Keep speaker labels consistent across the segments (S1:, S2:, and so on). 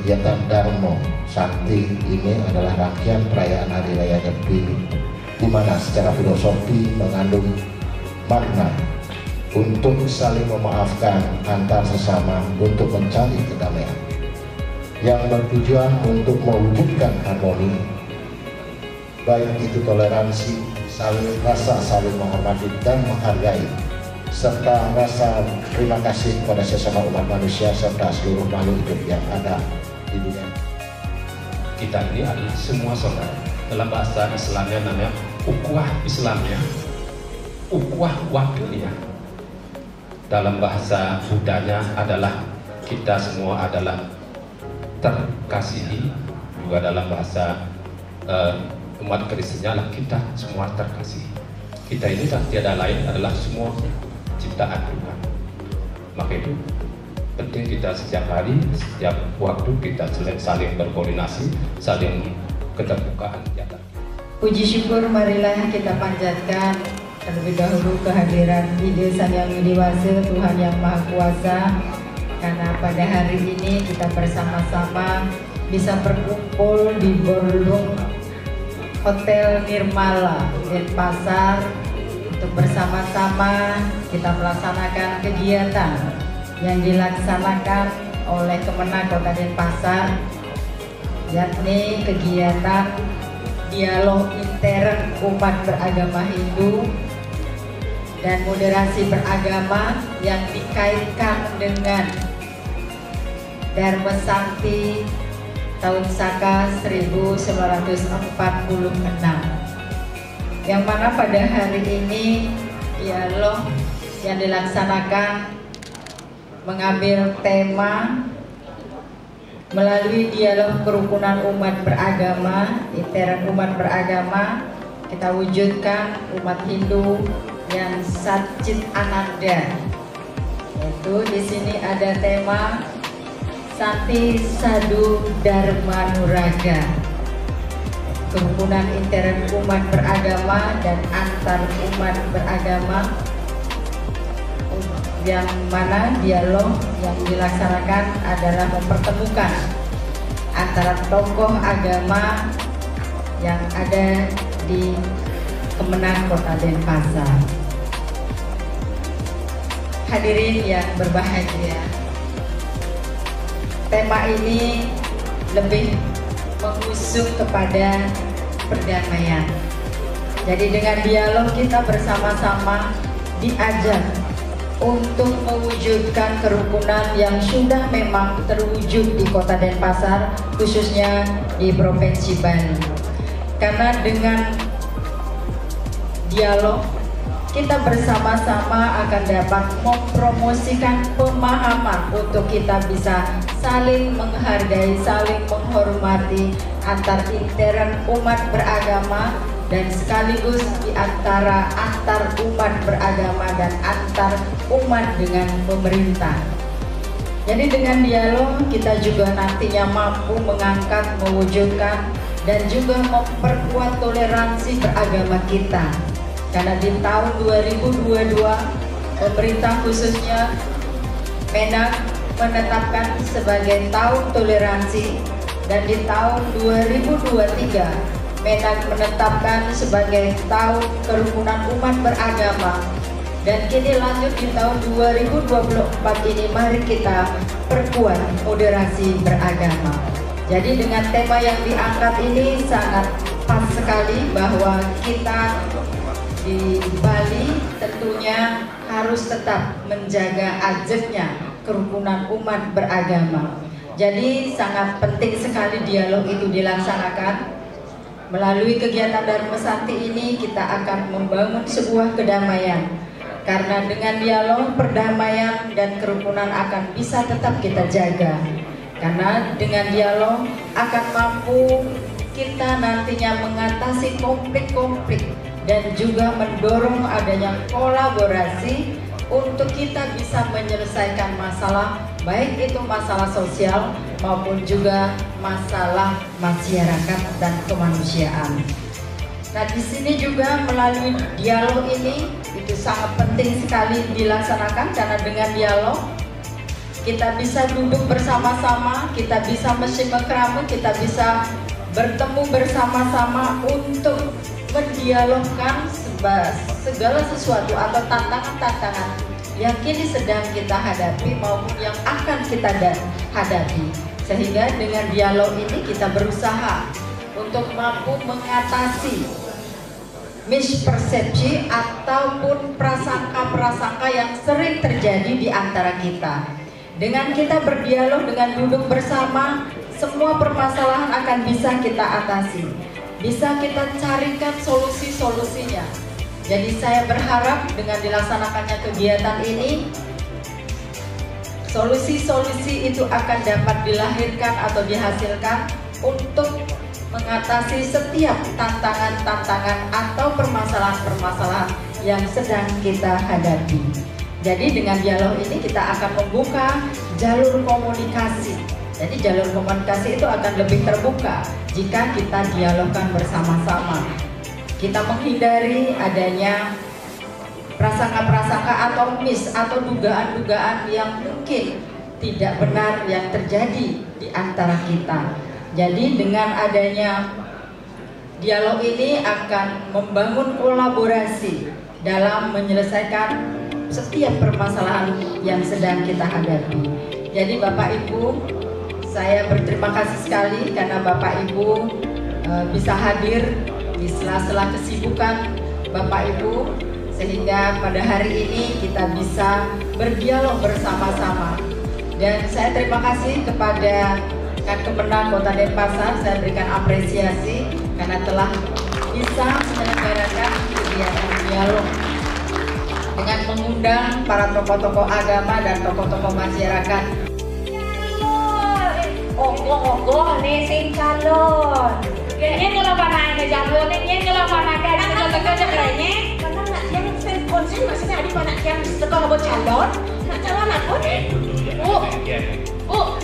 S1: Kegiatan Darmo Sakti ini adalah rangkaian perayaan Hari Raya Nyepi, di mana secara filosofi mengandung makna untuk saling memaafkan antar sesama untuk mencari kedamaian, yang bertujuan untuk mewujudkan harmoni, baik itu toleransi, rasa saling menghormati dan menghargai, serta rasa terima kasih kepada sesama umat manusia serta seluruh makhluk hidup yang ada di dunia.
S2: Kita ini adalah semua saudara. Dalam bahasa Islamnya namanya ukhuwah Islamnya, ukhuwah wakilnya. Dalam bahasa Budanya adalah kita semua adalah terkasihi. Juga dalam bahasa umat Kristennya adalah kita semua terkasihi. Kita ini tiada lain adalah semua ciptaan Tuhan. Maka itu penting kita setiap hari, setiap waktu kita saling berkoordinasi, saling keterbukaan.
S3: Puji syukur marilah kita panjatkan terlebih dahulu kehadiran Ide Sang Yang Widi Wase, Tuhan Yang Maha Kuasa, karena pada hari ini kita bersama-sama bisa berkumpul di ballroom Hotel Nirmala Denpasar untuk bersama-sama kita melaksanakan kegiatan yang dilaksanakan oleh Kemenag Kota Denpasar, yakni kegiatan dialog intern umat beragama Hindu dan moderasi beragama yang dikaitkan dengan Dharma Sakti tahun Saka 1946, yang mana pada hari ini dialog yang dilaksanakan mengambil tema melalui dialog kerukunan umat beragama, intern umat beragama, kita wujudkan umat Hindu yang Satchit Ananda. Yaitu di sini ada tema Santi Sadu Dharma Nuraga, kerukunan intern umat beragama dan antar umat beragama, yang mana dialog yang dilaksanakan adalah mempertemukan antara tokoh agama yang ada di Kemenang Kota Denpasar. Hadirin yang berbahagia, tema ini lebih mengusung kepada perdamaian. Jadi dengan dialog kita bersama-sama diajak untuk mewujudkan kerukunan yang sudah memang terwujud di Kota Denpasar, khususnya di Provinsi Bali. Karena dengan dialog kita bersama-sama akan dapat mempromosikan pemahaman untuk kita bisa saling menghargai, saling menghormati antar intern umat beragama dan sekaligus di antara antar umat beragama dan antar umat dengan pemerintah. Jadi dengan dialog kita juga nantinya mampu mengangkat, mewujudkan dan juga memperkuat toleransi beragama kita. Karena di tahun 2022 pemerintah khususnya Menak menetapkan sebagai tahun toleransi, dan di tahun 2023 Menak menetapkan sebagai tahun kerukunan umat beragama. Dan kini lanjut di tahun 2024 ini, mari kita perkuat moderasi beragama. Jadi dengan tema yang diangkat ini sangat pas sekali bahwa kita di Bali tentunya harus tetap menjaga ajeknya kerukunan umat beragama. Jadi sangat penting sekali dialog itu dilaksanakan. Melalui kegiatan Dharma Santi ini kita akan membangun sebuah kedamaian. Karena dengan dialog, perdamaian dan kerukunan akan bisa tetap kita jaga. Karena dengan dialog akan mampu kita nantinya mengatasi konflik-konflik dan juga mendorong adanya kolaborasi untuk kita bisa menyelesaikan masalah, baik itu masalah sosial maupun juga masalah masyarakat dan kemanusiaan. Nah, di sini juga melalui dialog ini itu sangat penting sekali dilaksanakan, karena dengan dialog kita bisa duduk bersama-sama, kita bisa bersilaturahmi, kita bisa bertemu bersama-sama untuk mendialogkan segala sesuatu atau tantangan-tantangan yang kini sedang kita hadapi maupun yang akan kita hadapi. Sehingga dengan dialog ini kita berusaha untuk mampu mengatasi mispersepsi ataupun prasangka-prasangka yang sering terjadi di antara kita. Dengan kita berdialog, dengan duduk bersama, semua permasalahan akan bisa kita atasi, bisa kita carikan solusi-solusinya. Jadi saya berharap dengan dilaksanakannya kegiatan ini, solusi-solusi itu akan dapat dilahirkan atau dihasilkan untuk mengatasi setiap tantangan-tantangan atau permasalahan-permasalahan yang sedang kita hadapi. Jadi dengan dialog ini kita akan membuka jalur komunikasi. Jadi jalur komunikasi itu akan lebih terbuka jika kita dialogkan bersama-sama. Kita menghindari adanya prasangka-prasangka atau atau dugaan-dugaan yang mungkin tidak benar yang terjadi di antara kita. Jadi dengan adanya dialog ini akan membangun kolaborasi dalam menyelesaikan setiap permasalahan yang sedang kita hadapi. Jadi Bapak Ibu, saya berterima kasih sekali karena Bapak Ibu bisa hadir di sela-sela kesibukan Bapak Ibu, sehingga pada hari ini kita bisa berdialog bersama-sama. Dan saya terima kasih kepada Kemenang Kota Denpasar, saya berikan apresiasi karena telah bisa menyelenggarakan kegiatan dialog dengan mengundang para tokoh-tokoh agama dan tokoh-tokoh masyarakat.
S4: Ogoh nih sing calon. Kayaknya kalau panah ke calon ini kalau panah ke teka-teka kayaknya. Karena nak yang konsen maksudnya ada panah yang teka mau calon. Nak calon aku nih.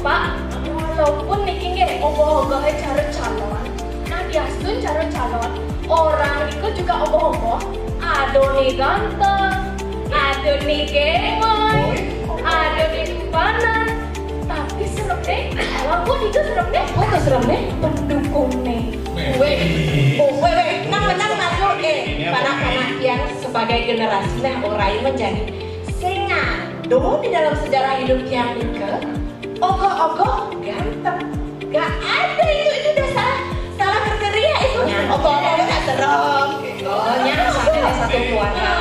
S4: Pak, walaupun nih ogoh-ogoh cara calon. Nah biasun cara calon. Orang itu juga ogoh-ogoh. Aduh nih ganteng, aduh nih gemoy, aduh nih panas. Tapi serem deh, walaupun itu serem deh.
S3: Oh,
S4: sebagai generasi nah orang menjadi sengado di dalam sejarah hidup yang ke ogoh-ogoh ganteng. Gak ada itu udah salah kriteria itu. Ogoh-ogoh gak serem. Oh, misalnya satu keluarga.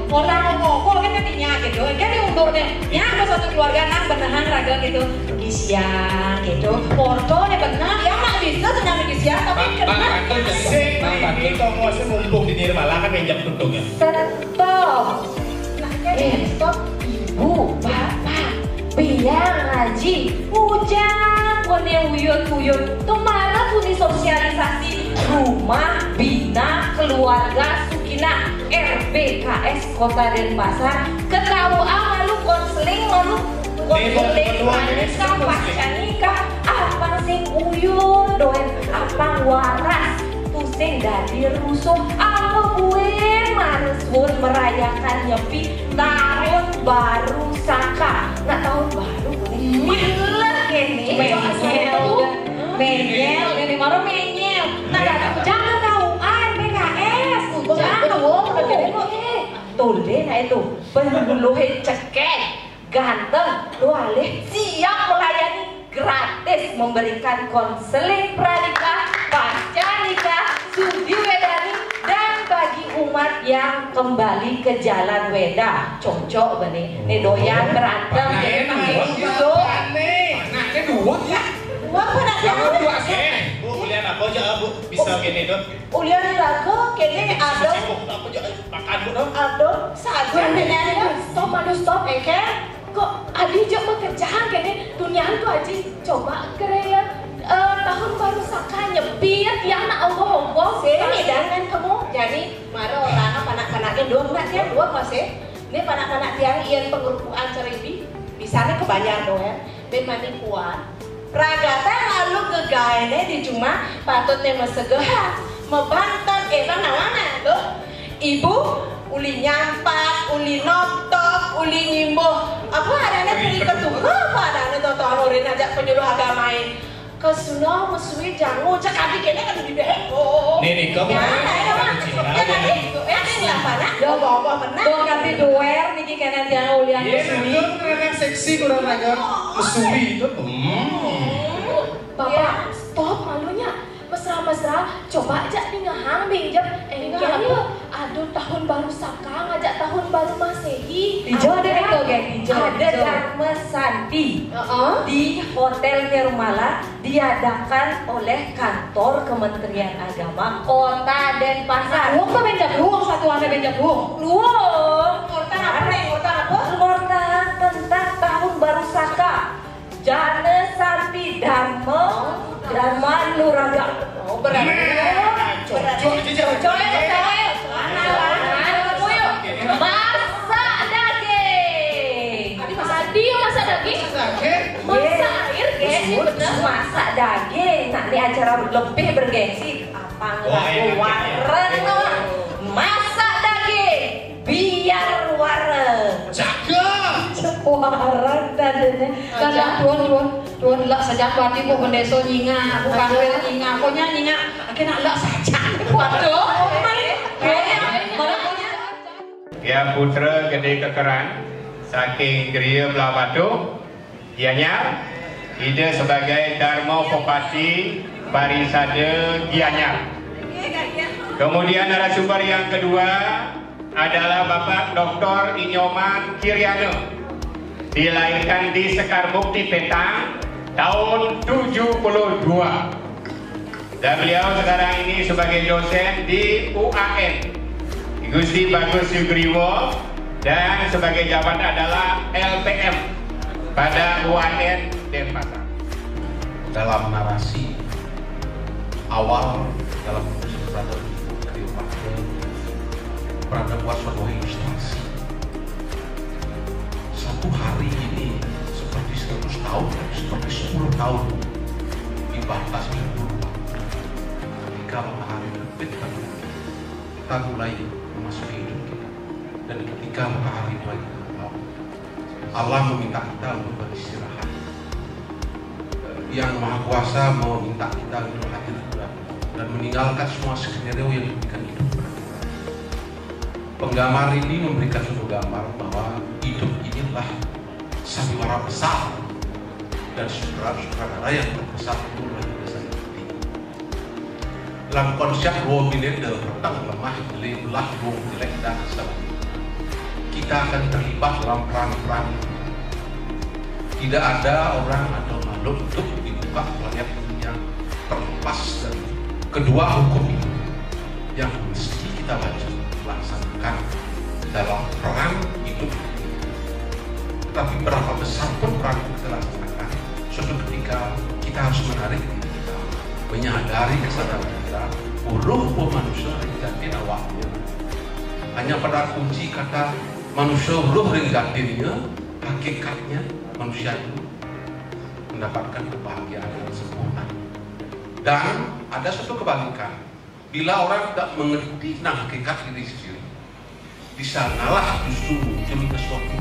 S4: Orang ngomong kan katanya gitu. Kan diundurnya. Ya satu keluarga nang beneran raga gitu. Gisian gitu. Foto nih benar. Ya nggak bisa ternyata gisian tapi kena.
S5: Ini kamu masih mumpung di Nirmala kan pinjam tutungnya.
S4: Stop. Stop. Ibu, bapak, biar ngaji, hujan, yang uyut-uyut, kemana pun sosialisasi rumah, bina, keluarga, sukina, RBKS Kota Denpasar, ke KUA lalu konseling, pranikah, pasca nikah, apa sing uyut, doen, apa waras, pusing dari rusuh, apa gue maresun merayakan nyepi tahun baru Saka. Nggak tahun baru gila gini menyel ini baru menyel nah jangan tahuan BKS toleh nah itu penuluhe cekek ganteng lu alih siap melayani gratis memberikan konseling pranikah pasca nikah sudi wedani dan bagi umat yang kembali ke jalan weda cocok benih nih doyan berantem
S5: Anaknya dua ya.
S4: Dua pernah
S5: Jangan dua sih. Bu, kuliah apa aja bu? Bisa gini dong.
S4: Ulian raga kene ada
S5: Apa aja makan bu dong.
S4: ada saja benar stop kan kok adi jok bekerja kene duniaan tuh aja coba kerja tahun baru Saka nyepir yang nak ogoh-ogoh sih jangan kamu jadi mara orang anak-anaknya dua enggak dia dua kok sih ini anak-anak yang ian pengurupan ceribi bisa nih kebanyakan doang ya memang kuat ragata lalu kegaene di cuma patutnya mesegah mebantan mana loh ibu uli nyampak uli notok uli nyimboh apa adanya pilih ketua apa adanya tonton urin ajak penyuluh agamain kesulau mesui jangu cek abi kene kan di beko
S5: Nih kamu
S4: bawa menang dong ganti duer niki kene tiang ulian mesui
S5: keren seksi kurang raga mesui itu
S4: bapak stop malunya mesra-mesra coba aja nih ngehang binjam aduh tahun baru Saka ngajak tahun baru Masehi
S6: Hijau ada itu geng hijau
S4: ada Dharma Santi di Hotel Nirmala diadakan oleh kantor Kementerian Agama Kota Denpasar.
S6: Luang tuh benjak luang satu ada benjak luang.
S4: Ngortan apa? Ngortan tentang tahun baru Saka. Jana Santi Dharma Nuraga. Berarti masak daging. Masak daging? Masak air bener. Masak daging. Nah ini acara lebih bergengsi. Apa wareng? Masak daging biar wareng.
S6: Wareng dadanya. Kadang tuan lak saja pati bu pendeso nyinga, aku kangen nyinga, aku nyinga, akhirnya lak saja. Waduh,
S7: Ya putra gede kekeran saking Geria Belah Batu Gianyar ide sebagai Dharma Bupati Parisade Gianyar. Kemudian narasumber yang kedua adalah Bapak Dr. Inyoman Kiryana, dilahirkan di Sekarbukti Petang tahun 72 dan beliau sekarang ini sebagai dosen di UAN Gusti Bagus Sugriwo dan sebagai jabat adalah LPM pada UAN Denpasar.
S8: Dalam narasi awal dalam berada buat suatu ilustrasi. Satu hari ini seperti 100 tahun, seperti 10 tahun dibatasi dulu. Ketika matahari terbit, kita mulai memasuki hidup kita. Dan ketika matahari mulai terbenam, Allah meminta kita untuk beristirahat. Yang Maha Kuasa meminta kita untuk hadir dan meninggalkan semua skenario yang diberikan hidup. Penggambar ini memberikan suatu gambar bahwa hidup inilah sandiwara besar dan sutradara yang terbesar itu luar biasa penting. Dalam konsep dua militer tentang lemah, belah, jelek dan sebagainya, kita akan terlibat dalam perang-perang. Tidak ada orang atau makhluk hidup di muka planet yang terlepas dari kedua hukum itu yang mesti kita laksanakan dalam perang hidup. Tapi berapa besar pun perang itu kita laksanakan, suatu ketika kita harus menarik diri kita, menyadari kesadaran kita, ruh manusia ringgatin awaknya. Hanya pada kunci kata manusia ruh ringgat dirinya, hakikatnya manusia itu mendapatkan kebahagiaan yang sempurna. Dan ada suatu kebalikan. Bila orang tidak mengerti tentang hakikat diri sendiri, di sanalah justru muncul sesuatu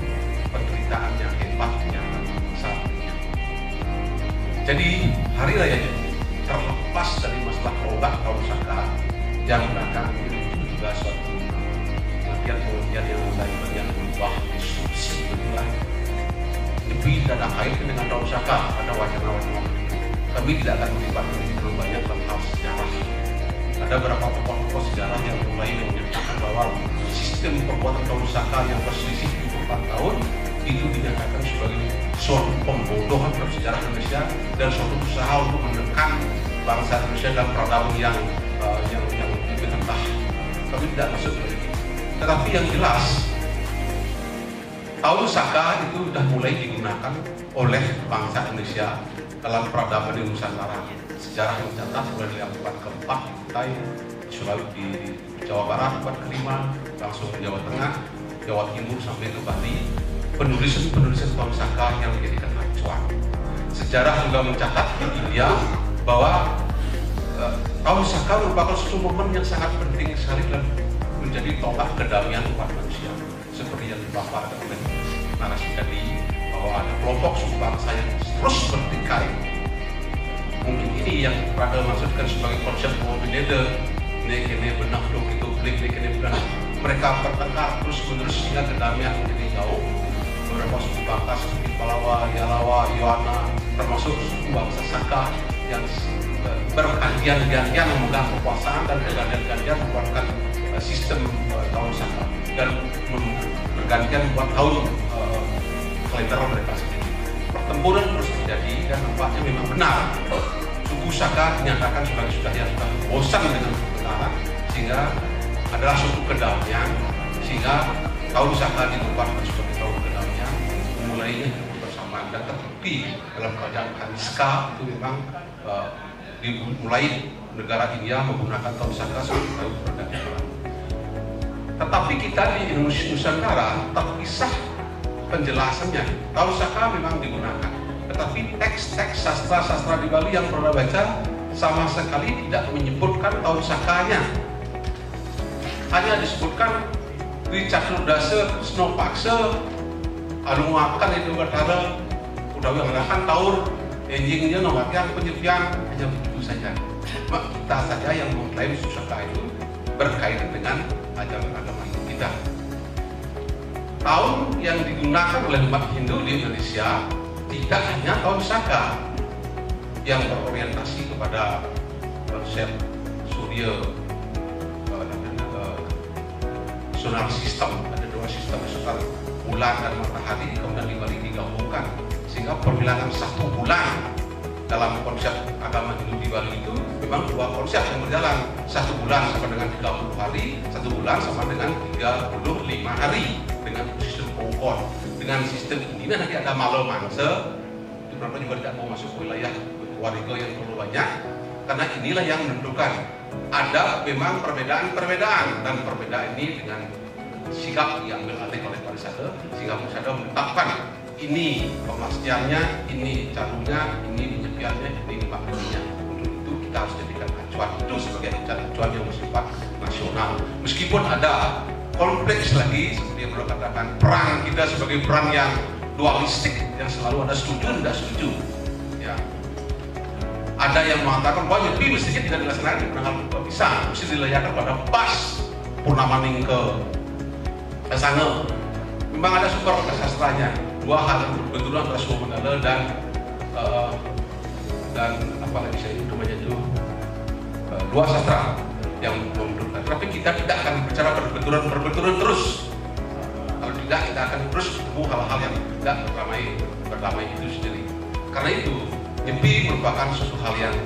S8: penderitaan yang hebat yang saat ini. Jadi hari raya ini terlepas dari masalah obat atau saka yang belakang itu juga suatu latihan yang lain yang berubah disrupsi betulan. Tapi tidak ada kaitan dengan tahun saka, ada wacana-wacana. Kami tidak akan melibatkan terlalu banyak dalam hal sejarah. Ada beberapa tokoh-tokoh sejarah yang mulai menyatakan bahwa sistem perbuatan tahun saka yang berselisih 74 tahun itu dinyatakan sebagai suatu pembodohan dalam sejarah Indonesia dan suatu usaha untuk menekan bangsa Indonesia dalam peradaban yang lebih rendah. Kami tidak masuk ke itu. Tetapi yang jelas, tahun saka itu sudah mulai digunakan oleh bangsa Indonesia dalam peradaban di Nusantara. Sejarah yang mencatat mulai dari abad keempat di Kutai, Sulawesi, di Jawa Barat, abad kelima, langsung ke Jawa Tengah, Jawa Timur sampai ke Bali. Penulisan tahun saka yang dijadikan acuan. Sejarah juga mencatat di India bahwa tahun saka merupakan suatu momen yang sangat penting sekali dalam menjadi tonggak kedamaian umat manusia. Seperti yang dipaparkan oleh narasi tadi, bahwa ada kelompok suku bangsa yang terus bertikai. Mungkin ini yang Prada maksudkan sebagai konsep mobilede, ini benar dong itu klik ini benar. Mereka bertengkar terus menerus sehingga kedamaian menjadi jauh. Beberapa suku bangsa seperti Palawa, Yalawa, Yoana, termasuk suku bangsa Saka yang bergantian-gantian memegang kekuasaan dan bergantian-gantian membuatkan sistem tahun Saka dan bergantian membuat tahun kalender mereka sendiri. Pertempuran terus terjadi dan nampaknya memang benar. Suku Saka dinyatakan sebagai sudah bosan dengan kebenaran sehingga adalah suatu kedamaian, sehingga tahun Saka ditetapkan sebagai tahun kedamaian mulainya bersamaan dan terbukti dalam kerajaan Kaniska itu memang dimulai negara India menggunakan tahun Saka sebagai tahun perdagangan. Tetapi kita di Nusantara terpisah penjelasannya. Tahun Saka memang digunakan, tetapi teks-teks sastra-sastra di Bali yang pernah baca sama sekali tidak menyebutkan tahun Sakanya. Hanya disebutkan Wicakurdasa Snopaksa anu makan itu bertara udah mengatakan tahun enjingnya nomornya penyepian hanya begitu saja. Mak kita saja yang mengklaim Saka itu berkaitan dengan ajaran agama kita. Tahun yang digunakan oleh umat Hindu di Indonesia tidak hanya tahun Saka yang berorientasi kepada konsep Surya solar system. Ada dua sistem solar, bulan dan matahari, kemudian digabungkan sehingga perbilangan satu bulan dalam konsep agama Hindu di Bali itu memang dua konsep yang berjalan. Satu bulan sama dengan 30 hari, satu bulan sama dengan 35 hari dengan sistem pokok. Dengan sistem ini nanti ada malam mangsa, itu berapa juga tidak mau masuk wilayah warga yang terlalu banyak, karena inilah yang menentukan. Ada memang perbedaan dan perbedaan ini dengan sikap diambil alih oleh Parisade sehingga Parisade menetapkan ini pemastiannya, ini calonnya, ini penyepiannya, ini maknanya. Untuk itu kita harus jadikan acuan itu sebagai acuan yang bersifat nasional. Meskipun ada kompleks lagi seperti yang beliau katakan, peran kita sebagai peran yang dualistik yang selalu ada setuju dan tidak setuju. Ya. Ada yang mengatakan bahwa Nyepi mestinya tidak dilaksanakan di penanggal pisang, mesti dilayakan pada pas Purnama Ningke Kesana memang ada super sastranya, dua hal yang berbenturan antara Suwo Manggala dan apa lagi saya itu namanya itu dua sastra yang membenturkan. Tapi kita tidak akan bicara berbenturan terus. Kalau tidak, kita akan terus ketemu hal-hal yang tidak berdamai itu sendiri. Karena itu nyepi merupakan suatu hal yang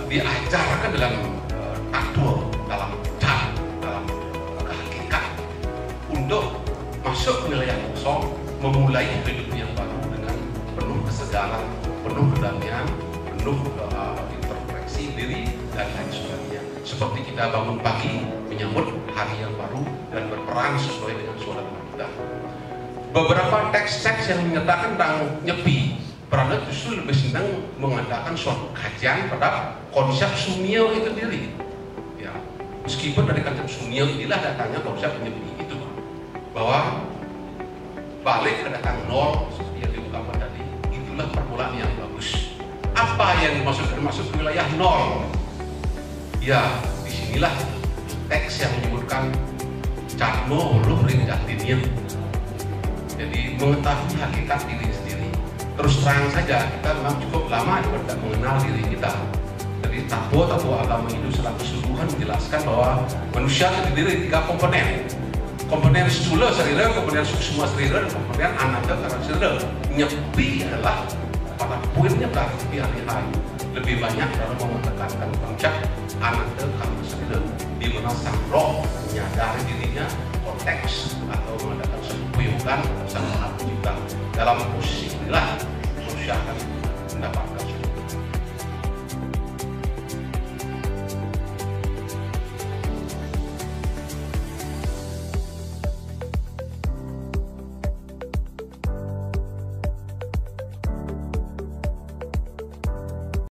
S8: diajarkan dalam taktur, dalam cat, dalam hakikat untuk masuk ke wilayah kosong, memulai hidup yang baru dengan penuh kesegaran, penuh kedamaian, penuh introspeksi diri dan lain sebagainya. Seperti kita bangun pagi menyambut hari yang baru dan berperan sesuai dengan suara kita. Beberapa teks-teks yang menyatakan tentang nyepi, Prana justru lebih senang mengadakan suatu kajian pada konsep sunio itu sendiri. Ya, meskipun dari konsep sunio inilah datangnya konsep nyepi itu, bahwa balik ke datang nol seperti yang diungkapkan tadi, itulah permulaan yang bagus. Apa yang masuk ke wilayah nol? Ya, disinilah teks yang menyebutkan Catmo Huluh Ring Jatinium. Jadi mengetahui hakikat diri sendiri. Terus terang saja, kita memang cukup lama juga tidak mengenal diri kita. Jadi tabu agama itu secara keseluruhan menjelaskan bahwa manusia terdiri dari 3 komponen. Komponen stula serira, komponen suksma serira, dan komponen ananda karena serira. Nyepi adalah pada poinnya berarti hari-hari lebih banyak dalam menekankan konsep ananda karena serira, di mana sang roh menyadari dirinya, konteks atau mengadakan keuyukan sang Maha Pencipta. Dalam posisi inilah manusia akan mendapatkan